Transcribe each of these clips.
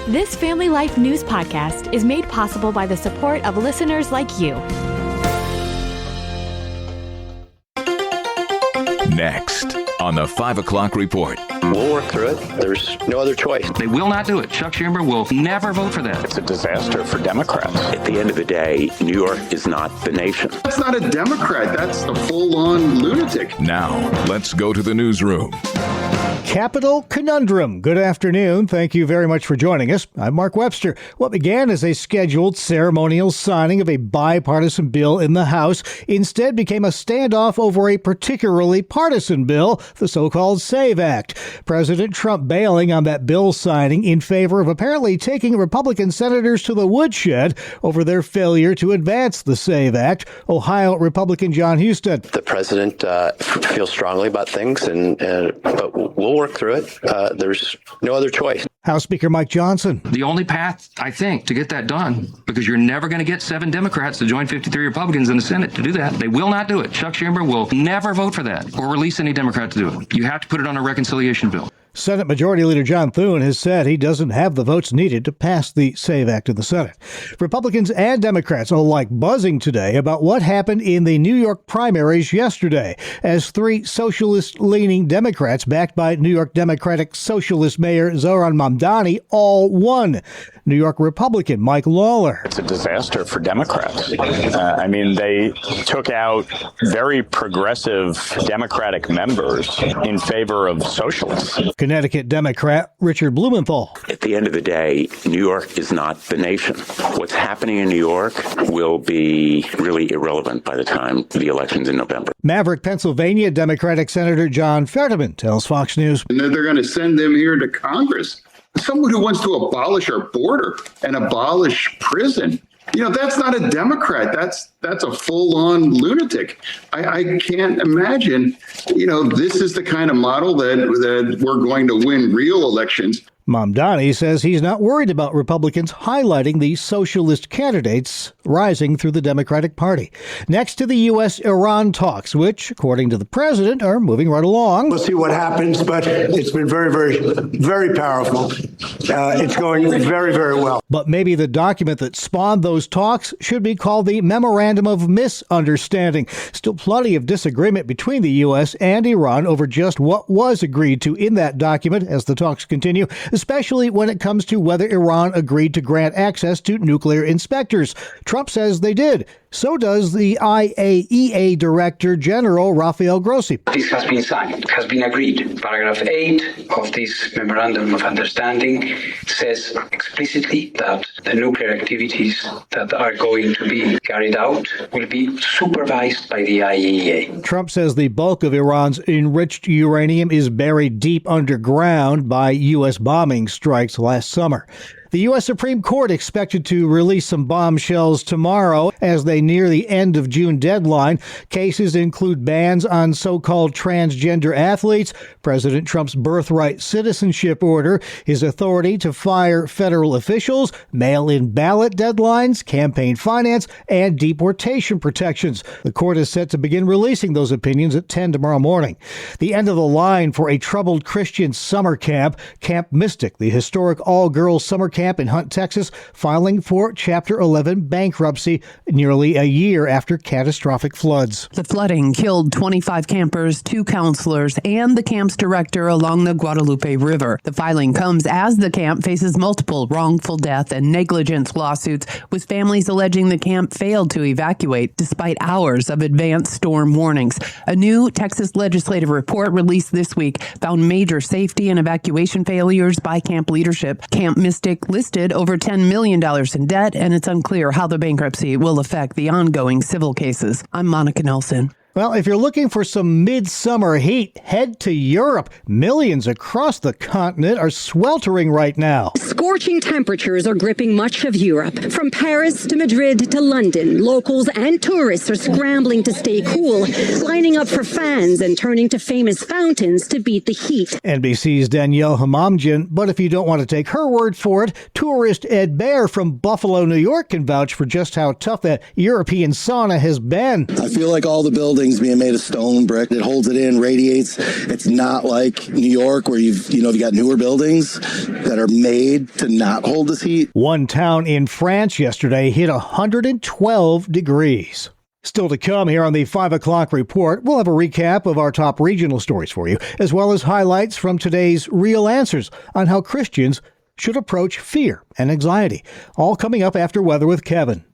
This Family Life News podcast is made possible by the support of listeners like you. Next on the 5 o'clock report. We'll work through it. There's no other choice. They will not do it. Chuck Schumer will never vote for that. It's a disaster for Democrats. At the end of the day, New York is not the nation. That's not a Democrat. That's a full-on lunatic. Now, let's go to the newsroom. Capital Conundrum. Good afternoon. Thank you very much for joining us. I'm Mark Webster. What began as a scheduled ceremonial signing of a bipartisan bill in the House instead became a standoff over a particularly partisan bill, the so-called SAVE Act. President Trump bailing on that bill signing in favor of apparently taking Republican senators to the woodshed over their failure to advance the SAVE Act. Ohio Republican John Husted. The president feels strongly about things, but we'll work through it. There's no other choice. House Speaker Mike Johnson. The only path, I think, to get that done, because you're never going to get 7 Democrats to join 53 Republicans in the Senate to do that. They will not do it. Chuck Schumer will never vote for that or release any Democrat to do it. You have to put it on a reconciliation bill. Senate Majority Leader John Thune has said he doesn't have the votes needed to pass the SAVE Act in the Senate. Republicans and Democrats alike buzzing today about what happened in the New York primaries yesterday, as 3 socialist-leaning Democrats backed by New York Democratic Socialist Mayor Zohran Mamdani all won. New York Republican Mike Lawler. It's a disaster for Democrats. They took out very progressive Democratic members in favor of socialists. Connecticut Democrat Richard Blumenthal. At the end of the day, New York is not the nation. What's happening in New York will be really irrelevant by the time the election's in November. Maverick, Pennsylvania Democratic Senator John Fetterman tells Fox News. And they're going to send them here to Congress. Someone who wants to abolish our border and abolish prison. That's not a Democrat. That's a full-on lunatic. I can't imagine, this is the kind of model that we're going to win real elections. Mamdani says he's not worried about Republicans highlighting the socialist candidates rising through the Democratic Party. Next to the U.S.-Iran talks, which, according to the president, are moving right along. We'll see what happens, but it's been very, very, very powerful. It's going very, very well. But maybe the document that spawned those talks should be called the Memorandum of Misunderstanding. Still plenty of disagreement between the U.S. and Iran over just what was agreed to in that document as the talks continue, especially when it comes to whether Iran agreed to grant access to nuclear inspectors. Trump says they did. So does the IAEA Director General Rafael Grossi. This has been signed, has been agreed. Paragraph 8 of this Memorandum of Understanding says explicitly that the nuclear activities that are going to be carried out will be supervised by the IAEA. Trump says the bulk of Iran's enriched uranium is buried deep underground by U.S. bombing strikes last summer. The U.S. Supreme Court expected to release some bombshells tomorrow as they near the end of June deadline. Cases include bans on so-called transgender athletes, President Trump's birthright citizenship order, his authority to fire federal officials, mail-in ballot deadlines, campaign finance, and deportation protections. The court is set to begin releasing those opinions at 10 tomorrow morning. The end of the line for a troubled Christian summer camp, Camp Mystic, the historic all-girls summer camp in Hunt, Texas, filing for Chapter 11 bankruptcy nearly a year after catastrophic floods. The flooding killed 25 campers, 2 counselors, and the camp's director along the Guadalupe River. The filing comes as the camp faces multiple wrongful death and negligence lawsuits, with families alleging the camp failed to evacuate despite hours of advanced storm warnings. A new Texas legislative report released this week found major safety and evacuation failures by camp leadership. Camp Mystic listed over $10 million in debt, and it's unclear how the bankruptcy will affect the ongoing civil cases. I'm Monica Nelson. Well, if you're looking for some midsummer heat, head to Europe. Millions across the continent are sweltering right now. Scorching temperatures are gripping much of Europe. From Paris to Madrid to London, locals and tourists are scrambling to stay cool, lining up for fans and turning to famous fountains to beat the heat. NBC's Danielle Hamamjian, but if you don't want to take her word for it, tourist Ed Baer from Buffalo, New York can vouch for just how tough that European sauna has been. I feel like all the buildings being made of stone brick. It holds it in, radiates. It's not like New York where you've got newer buildings that are made to to not hold his heat. One town in France yesterday hit 112 degrees. Still to come here on the 5 o'clock report, we'll have a recap of our top regional stories for you, as well as highlights from today's Real Answers on how Christians should approach fear and anxiety. All coming up after Weather with Kevin.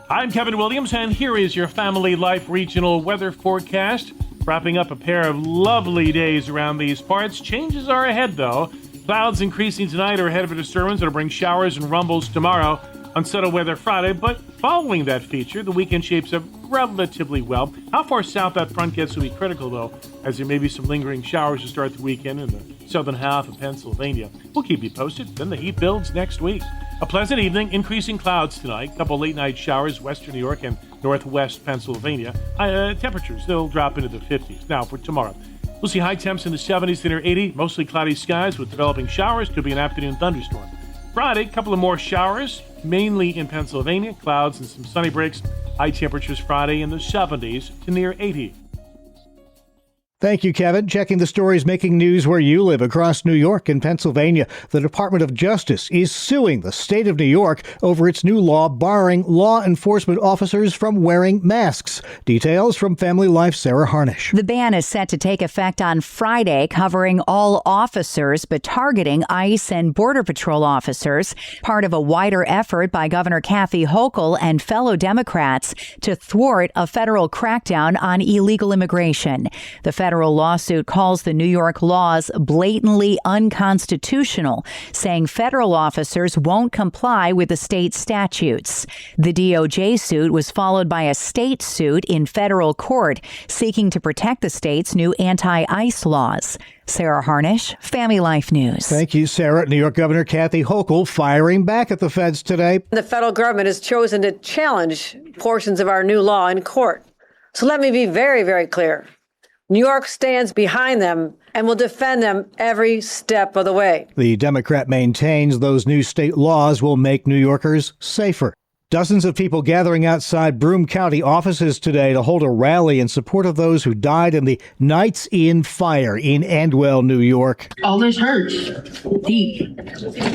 I'm Kevin Williams, and here is your Family Life regional weather forecast. Wrapping up a pair of lovely days around these parts. Changes are ahead, though. Clouds increasing tonight are ahead of a disturbance that will bring showers and rumbles tomorrow. Unsettled weather Friday, but following that feature, the weekend shapes up relatively well. How far south that front gets will be critical, though, as there may be some lingering showers to start the weekend in the southern half of Pennsylvania. We'll keep you posted. Then the heat builds next week. A pleasant evening, increasing clouds tonight. Couple late-night showers, western New York and northwest Pennsylvania. Temperatures, they'll drop into the 50s. Now, for tomorrow, we'll see high temps in the 70s to near 80. Mostly cloudy skies with developing showers. Could be an afternoon thunderstorm. Friday, a couple of more showers, mainly in Pennsylvania. Clouds and some sunny breaks. High temperatures Friday in the 70s to near 80. Thank you, Kevin. Checking the stories making news where you live across New York and Pennsylvania. The Department of Justice is suing the state of New York over its new law barring law enforcement officers from wearing masks. Details from Family Life's Sarah Harnish. The ban is set to take effect on Friday, covering all officers, but targeting ICE and Border Patrol officers, part of a wider effort by Governor Kathy Hochul and fellow Democrats to thwart a federal crackdown on illegal immigration. The federal lawsuit calls the New York laws blatantly unconstitutional, saying federal officers won't comply with the state statutes. The DOJ suit was followed by a state suit in federal court seeking to protect the state's new anti-ICE laws. Sarah Harnish, Family Life News. Thank you, Sarah. New York Governor Kathy Hochul firing back at the feds today. The federal government has chosen to challenge portions of our new law in court. So let me be very, very clear. New York stands behind them and will defend them every step of the way. The Democrat maintains those new state laws will make New Yorkers safer. Dozens of people gathering outside Broome County offices today to hold a rally in support of those who died in the Knights Inn fire in Endwell, New York. All this hurts deep.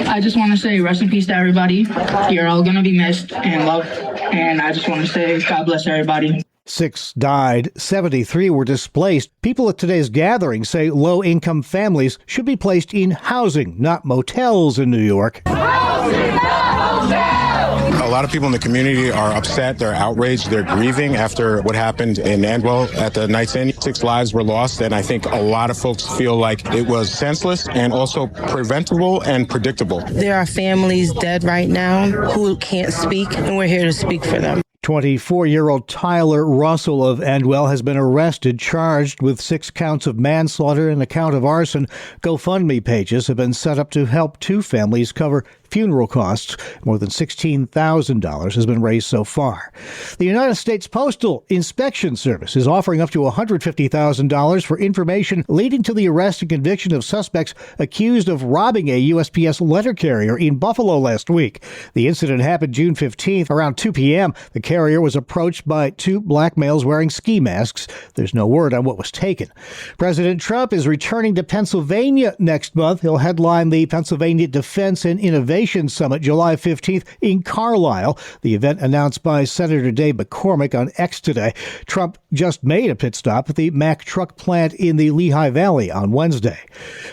I just want to say rest in peace to everybody. You're all going to be missed and loved. And I just want to say God bless everybody. 6 died, 73 were displaced. People at today's gathering say low-income families should be placed in housing, not motels in New York. Housing, not motels! A lot of people in the community are upset, they're outraged, they're grieving after what happened in Endwell at the Knights Inn. 6 lives were lost, and I think a lot of folks feel like it was senseless and also preventable and predictable. There are families dead right now who can't speak, and we're here to speak for them. 24-year-old Tyler Russell of Endwell has been arrested, charged with 6 counts of manslaughter and a count of arson. GoFundMe pages have been set up to help 2 families cover funeral costs. More than $16,000 has been raised so far. The United States Postal Inspection Service is offering up to $150,000 for information leading to the arrest and conviction of suspects accused of robbing a USPS letter carrier in Buffalo last week. The incident happened June 15th around 2 p.m. The carrier was approached by 2 black males wearing ski masks. There's no word on what was taken. President Trump is returning to Pennsylvania next month. He'll headline the Pennsylvania Defense and Innovation Summit July 15th in Carlisle. The event announced by Senator Dave McCormick on X today. Trump just made a pit stop at the Mack truck plant in the Lehigh Valley on Wednesday.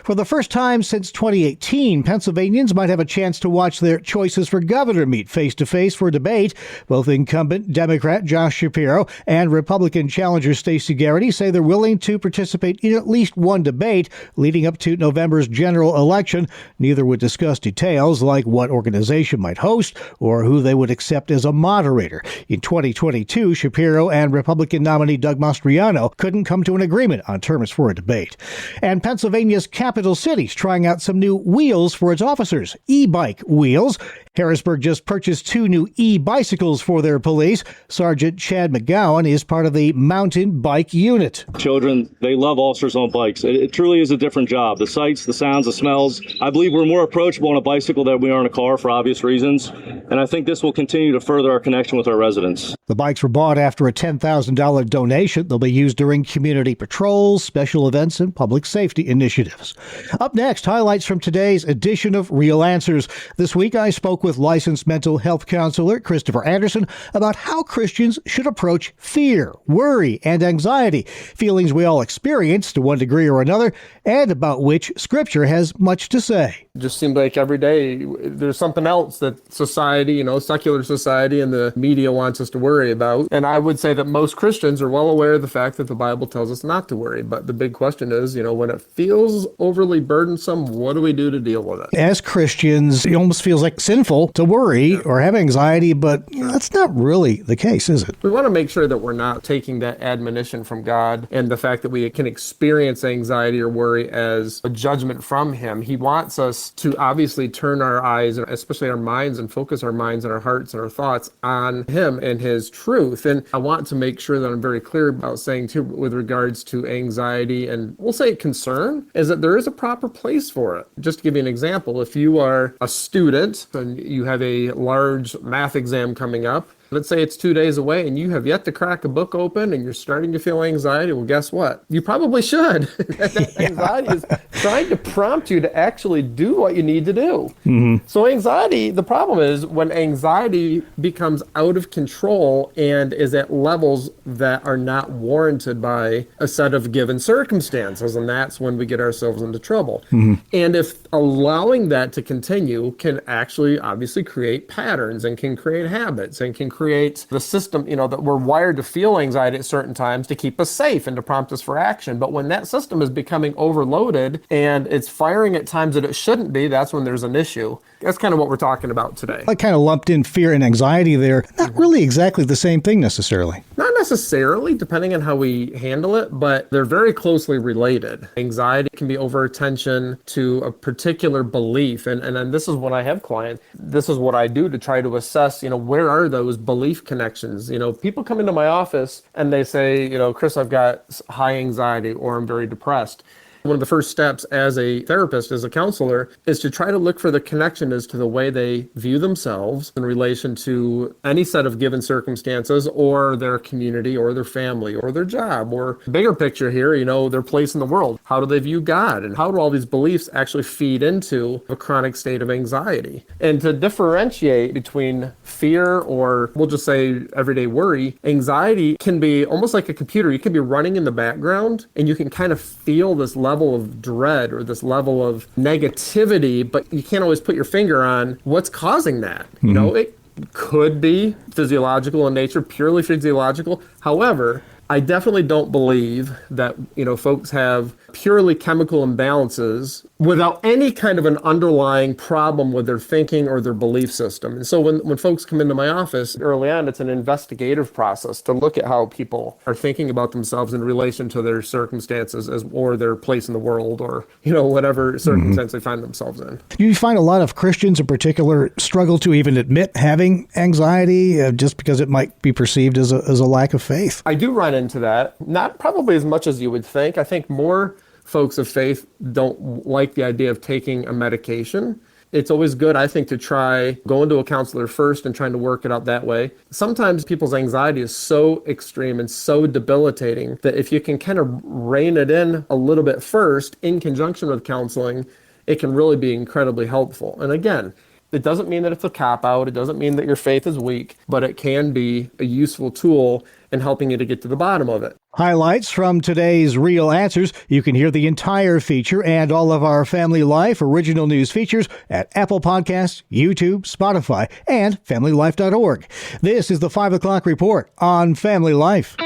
For the first time since 2018, Pennsylvanians might have a chance to watch their choices for governor meet face-to-face for debate. Both incumbent Democrat Josh Shapiro and Republican challenger Stacey Garrity say they're willing to participate in at least one debate leading up to November's general election. Neither would discuss details like what organization might host or who they would accept as a moderator. In 2022, Shapiro and Republican nominee Doug Mastriano couldn't come to an agreement on terms for a debate. And Pennsylvania's capital city's trying out some new wheels for its officers, e-bike wheels. Harrisburg just purchased 2 new e-bicycles for their police. Sergeant Chad McGowan is part of the mountain bike unit. Children, they love officers on bikes. It truly is a different job. The sights, the sounds, the smells. I believe we're more approachable on a bicycle than we are in a car for obvious reasons. And I think this will continue to further our connection with our residents. The bikes were bought after a $10,000 donation. They'll be used during community patrols, special events, and public safety initiatives. Up next, highlights from today's edition of Real Answers. This week, I spoke with licensed mental health counselor Christopher Anderson about how Christians should approach fear, worry, and anxiety, feelings we all experience to one degree or another, and about which Scripture has much to say. It just seems like every day there's something else that society, secular society and the media wants us to worry about. And I would say that most Christians are well aware of the fact that the Bible tells us not to worry. But the big question is, when it feels overly burdensome, what do we do to deal with it? As Christians, it almost feels like sinful to worry or have anxiety, but that's not really the case, is it? We want to make sure that we're not taking that admonition from God and the fact that we can experience anxiety or worry as a judgment from Him. He wants us to obviously turn our eyes, especially our minds, and focus our minds and our hearts and our thoughts on Him and His truth. And I want to make sure that I'm very clear about saying too, with regards to anxiety and we'll say concern, is that there is a proper place for it. Just to give you an example, if you are a student and you have a large math exam coming up, let's say it's 2 days away and you have yet to crack a book open and you're starting to feel anxiety. Well, guess what? You probably should. That anxiety is trying to prompt you to actually do what you need to do. Mm-hmm. So anxiety, the problem is when anxiety becomes out of control and is at levels that are not warranted by a set of given circumstances, and that's when we get ourselves into trouble. Mm-hmm. And if allowing that to continue can actually obviously create patterns and can create habits and can create the system, that we're wired to feel anxiety at certain times to keep us safe and to prompt us for action. But when that system is becoming overloaded and it's firing at times that it shouldn't be, that's when there's an issue. That's kind of what we're talking about today. I kind of lumped in fear and anxiety there. Not really exactly the same thing necessarily. Not necessarily, depending on how we handle it, but they're very closely related. Anxiety can be over attention to a particular belief. And then this is when I have clients, this is what I do to try to assess, where are those belief connections? People come into my office and they say, Chris, I've got high anxiety or I'm very depressed. One of the first steps as a therapist, as a counselor, is to try to look for the connection as to the way they view themselves in relation to any set of given circumstances or their community or their family or their job or bigger picture here, their place in the world. How do they view God? And how do all these beliefs actually feed into a chronic state of anxiety? And to differentiate between fear or we'll just say everyday worry, anxiety can be almost like a computer. You can be running in the background and you can kind of feel this level of dread or this level of negativity, but you can't always put your finger on what's causing that. Mm-hmm. It could be physiological in nature, purely physiological. However, I definitely don't believe that, folks have purely chemical imbalances without any kind of an underlying problem with their thinking or their belief system. And so when folks come into my office early on, it's an investigative process to look at how people are thinking about themselves in relation to their circumstances or their place in the world or, whatever circumstance they find themselves in. You find a lot of Christians in particular struggle to even admit having anxiety just because it might be perceived as a lack of faith. I do run into that. Not probably as much as you would think. I think more folks of faith don't like the idea of taking a medication. It's always good, I think, to try going to a counselor first and trying to work it out that way. Sometimes people's anxiety is so extreme and so debilitating that if you can kind of rein it in a little bit first in conjunction with counseling, it can really be incredibly helpful. And again, it doesn't mean that it's a cop-out. It doesn't mean that your faith is weak, but it can be a useful tool in helping you to get to the bottom of it. Highlights from today's Real Answers. You can hear the entire feature and all of our Family Life original news features at Apple Podcasts, YouTube, Spotify, and FamilyLife.org. This is the 5 o'clock report on Family Life.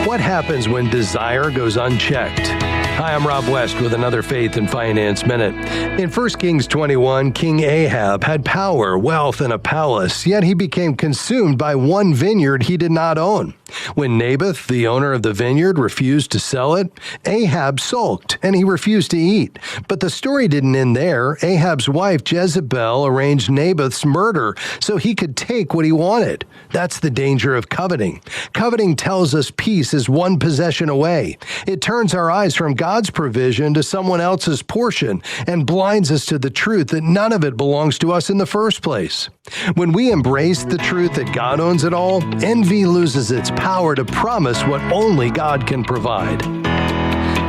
What happens when desire goes unchecked? Hi, I'm Rob West with another Faith and Finance Minute. In 1 Kings 21, King Ahab had power, wealth, and a palace, yet he became consumed by one vineyard he did not own. When Naboth, the owner of the vineyard, refused to sell it, Ahab sulked and he refused to eat. But the story didn't end there. Ahab's wife, Jezebel, arranged Naboth's murder so he could take what he wanted. That's the danger of coveting. Coveting tells us peace is one possession away. It turns our eyes from God's provision to someone else's portion and blinds us to the truth that none of it belongs to us in the first place. When we embrace the truth that God owns it all, envy loses its power power to promise what only God can provide.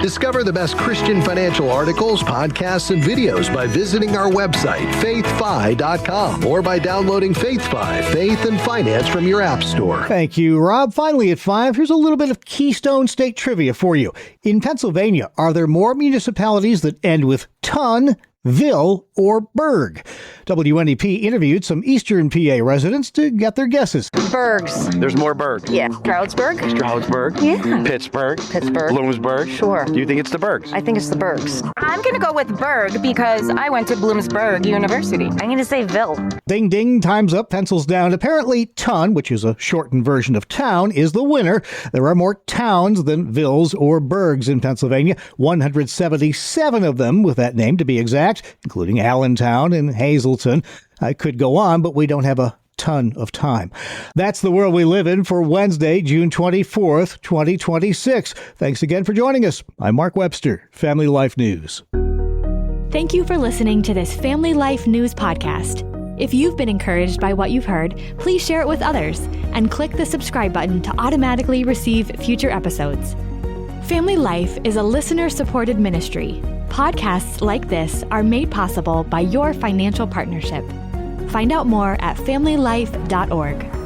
Discover the best Christian financial articles, podcasts, and videos by visiting our website, faithfi.com, or by downloading FaithFi, Faith and Finance from your app store. Thank you, Rob. Finally at 5, here's a little bit of Keystone State trivia for you. In Pennsylvania, are there more municipalities that end with ton, ville, or burg? WNEP interviewed some Eastern PA residents to get their guesses. Bergs. There's more Berg. Yeah. Stroudsburg. Yeah. Pittsburgh. Bloomsburg. Sure. Do you think it's the Bergs? I think it's the Bergs. I'm going to go with Berg because I went to Bloomsburg University. I'm going to say Ville. Ding, ding, time's up, pencils down. Apparently, ton, which is a shortened version of town, is the winner. There are more towns than villes or burgs in Pennsylvania, 177 of them with that name to be exact, including Allentown and Hazleton. I could go on, but we don't have a ton of time. That's the world we live in for Wednesday, June 24th, 2026. Thanks again for joining us. I'm Mark Webster, Family Life News. Thank you for listening to this Family Life News podcast. If you've been encouraged by what you've heard, please share it with others and click the subscribe button to automatically receive future episodes. Family Life is a listener-supported ministry. Podcasts like this are made possible by your financial partnership. Find out more at familylife.org.